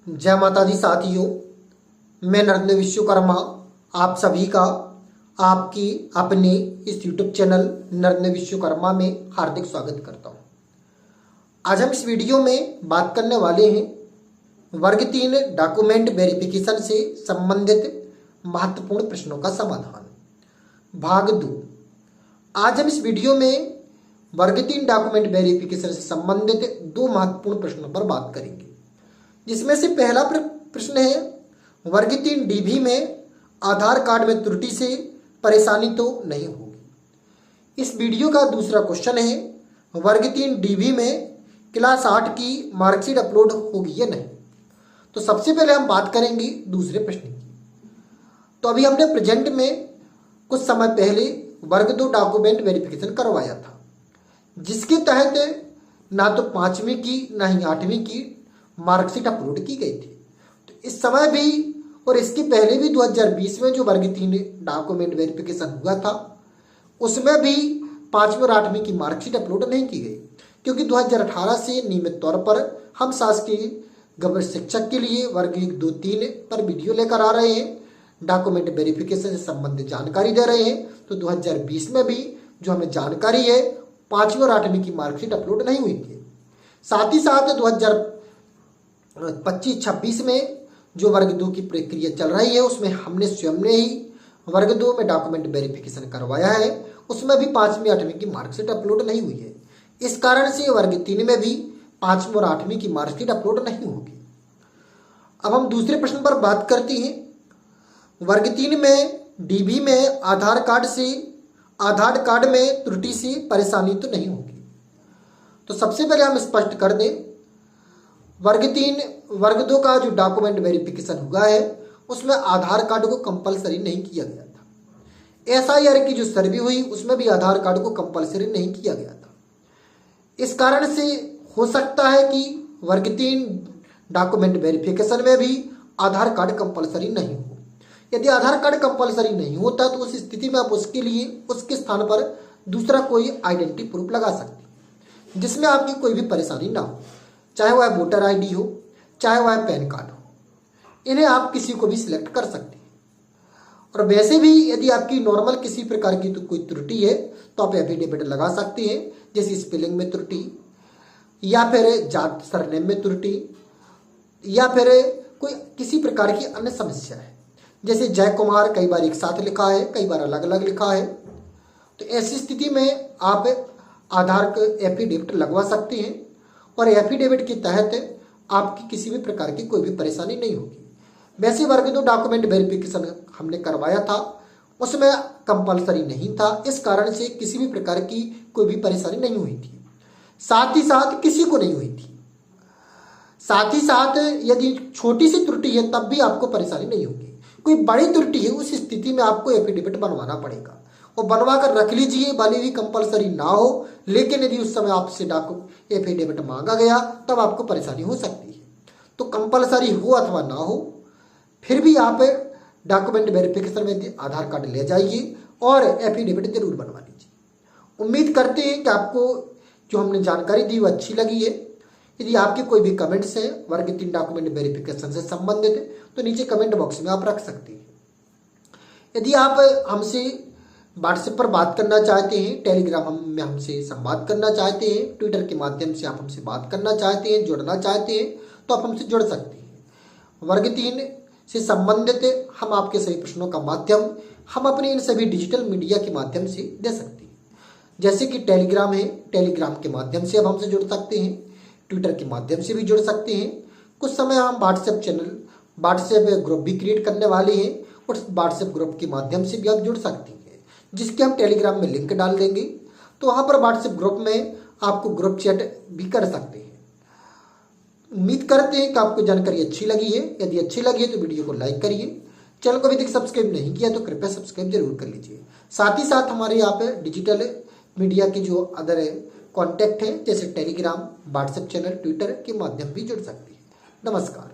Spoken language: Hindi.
जय माता दी साथियों, मैं नरेंद्र विश्वकर्मा आप सभी का आपकी अपने इस YouTube चैनल नरेंद्र विश्वकर्मा में हार्दिक स्वागत करता हूं। आज हम इस वीडियो में बात करने वाले हैं वर्ग 3 डॉक्यूमेंट वेरिफिकेशन से संबंधित महत्वपूर्ण प्रश्नों का समाधान, भाग 2। आज हम इस वीडियो में वर्ग 3 डॉक्यूमेंट वेरिफिकेशन से संबंधित 2 महत्वपूर्ण प्रश्नों पर बात करेंगे, जिसमें से पहला प्रश्न है वर्ग 3 DB में आधार कार्ड में त्रुटि से परेशानी तो नहीं होगी। इस वीडियो का दूसरा क्वेश्चन है वर्ग 3 DB में क्लास 8 की मार्कशीट अपलोड होगी या नहीं। तो सबसे पहले हम बात करेंगे दूसरे प्रश्न की। तो अभी हमने प्रेजेंट में कुछ समय पहले वर्ग 2 डॉक्यूमेंट वेरिफिकेशन करवाया था, जिसके तहत ना तो 5वीं की ना ही 8वीं की मार्कशीट अपलोड की गई थी। तो इस समय भी और इसके पहले भी 2020 में जो वर्ग 3 डॉक्यूमेंट वेरिफिकेशन हुआ था, उसमें भी 5वीं और 8वीं की मार्कशीट अपलोड नहीं की गई, क्योंकि 2018 से नियमित तौर पर हम शासकीय गवर्नमेंट शिक्षक के लिए वर्ग 1, 2, 3 पर वीडियो लेकर आ रहे हैं, डॉक्यूमेंट वेरिफिकेशन से संबंधित जानकारी दे रहे हैं। तो 2020 में भी जो हमें जानकारी है 5वीं और 8वीं की मार्कशीट अपलोड नहीं हुई थी। साथ ही साथ 2025-26 में जो वर्ग 2 की प्रक्रिया चल रही है, उसमें हमने स्वयं ने ही वर्ग 2 में डॉक्यूमेंट वेरिफिकेशन करवाया है, उसमें भी 5वीं 8वीं की मार्कशीट अपलोड नहीं हुई है। इस कारण से वर्ग 3 में भी 5वीं और 8वीं की मार्कशीट अपलोड नहीं होगी। अब हम दूसरे प्रश्न पर बात करते हैं। वर्ग 3 में DB में आधार कार्ड में त्रुटि से परेशानी तो नहीं होगी। तो सबसे पहले हम स्पष्ट कर दें, वर्ग 2 का जो डॉक्यूमेंट वेरिफिकेशन हुआ है, उसमें आधार कार्ड को कंपलसरी नहीं किया गया था। SIR की जो सर्वे हुई, उसमें भी आधार कार्ड को कंपलसरी नहीं किया गया था। इस कारण से हो सकता है कि वर्ग 3 डॉक्यूमेंट वेरिफिकेशन में भी आधार कार्ड कंपलसरी नहीं हो। यदि आधार कार्ड कंपलसरी नहीं होता तो उस स्थिति में आप उसके स्थान पर दूसरा कोई आइडेंटिटी प्रूफ लगा सकते हैं, जिसमें आपकी कोई भी परेशानी ना हो, चाहे वह वोटर ID हो, चाहे वह पैन कार्ड हो। इन्हें आप किसी को भी सिलेक्ट कर सकते हैं। और वैसे भी यदि आपकी नॉर्मल किसी प्रकार की तो कोई त्रुटि है तो आप एफिडेविट लगा सकते हैं, जैसे स्पेलिंग में त्रुटि या फिर जात सरनेम में त्रुटि या फिर कोई किसी प्रकार की अन्य समस्या है, जैसे जय कुमार कई बार एक साथ लिखा है, कई बार अलग अलग लिखा है। तो ऐसी स्थिति में आप आधार एफिडेविट लगवा सकते हैं और एफिडेविट के तहत आपकी किसी भी प्रकार की कोई भी परेशानी नहीं होगी। वैसे वर्ग 2 डॉक्यूमेंट वेरिफिकेशन हमने करवाया था, उसमें कंपलसरी नहीं था, इस कारण से किसी भी प्रकार की कोई भी परेशानी नहीं हुई थी। साथ ही साथ किसी को नहीं हुई थी। साथ ही साथ यदि छोटी सी त्रुटि है तब भी आपको परेशानी नहीं होगी। कोई बड़ी त्रुटि है, उस स्थिति में आपको एफिडेविट बनवाना पड़ेगा और बनवा कर रख लीजिए, भले भी कंपलसरी ना हो, लेकिन यदि उस समय आपसे एफिडेविट मांगा गया तब आपको परेशानी हो सकती है। तो कंपलसरी हो अथवा ना हो, फिर भी आप डॉक्यूमेंट वेरिफिकेशन में आधार कार्ड ले जाइए और एफिडेविट जरूर बनवा लीजिए। उम्मीद करते हैं कि आपको जो हमने जानकारी दी वो अच्छी लगी है। यदि आपके कोई भी कमेंट्स हैं वर्ग 3 डॉक्यूमेंट वेरिफिकेशन से संबंधित, तो नीचे कमेंट बॉक्स में आप रख सकते हैं। यदि आप हमसे व्हाट्सएप पर बात करना चाहते हैं, टेलीग्राम में हमसे संवाद करना चाहते हैं, ट्विटर के माध्यम से आप हमसे बात करना चाहते हैं, जुड़ना चाहते हैं, तो आप हमसे जुड़ सकते हैं। वर्ग 3 से संबंधित हम आपके सभी प्रश्नों का माध्यम हम अपने इन सभी डिजिटल मीडिया के माध्यम से दे सकते हैं, जैसे कि टेलीग्राम है, टेलीग्राम के माध्यम से आप हमसे जुड़ सकते हैं, ट्विटर के माध्यम से भी जुड़ सकते हैं। कुछ समय हम व्हाट्सएप ग्रुप भी क्रिएट करने वाले हैं, उस व्हाट्सएप ग्रुप के माध्यम से भी आप जुड़ सकते हैं, जिसके हम टेलीग्राम में लिंक डाल देंगे। तो वहाँ पर व्हाट्सएप ग्रुप में आपको ग्रुप चैट भी कर सकते हैं। उम्मीद करते हैं कि आपको जानकारी अच्छी लगी है। यदि अच्छी लगी है तो वीडियो को लाइक करिए, चैनल को अभी तक सब्सक्राइब नहीं किया तो कृपया सब्सक्राइब जरूर कर लीजिए। साथ ही साथ हमारे यहाँ पे डिजिटल मीडिया के जो अदर कॉन्टैक्ट हैं, जैसे टेलीग्राम, व्हाट्सएप चैनल, ट्विटर के माध्यम भी जुड़ सकते हैं। नमस्कार।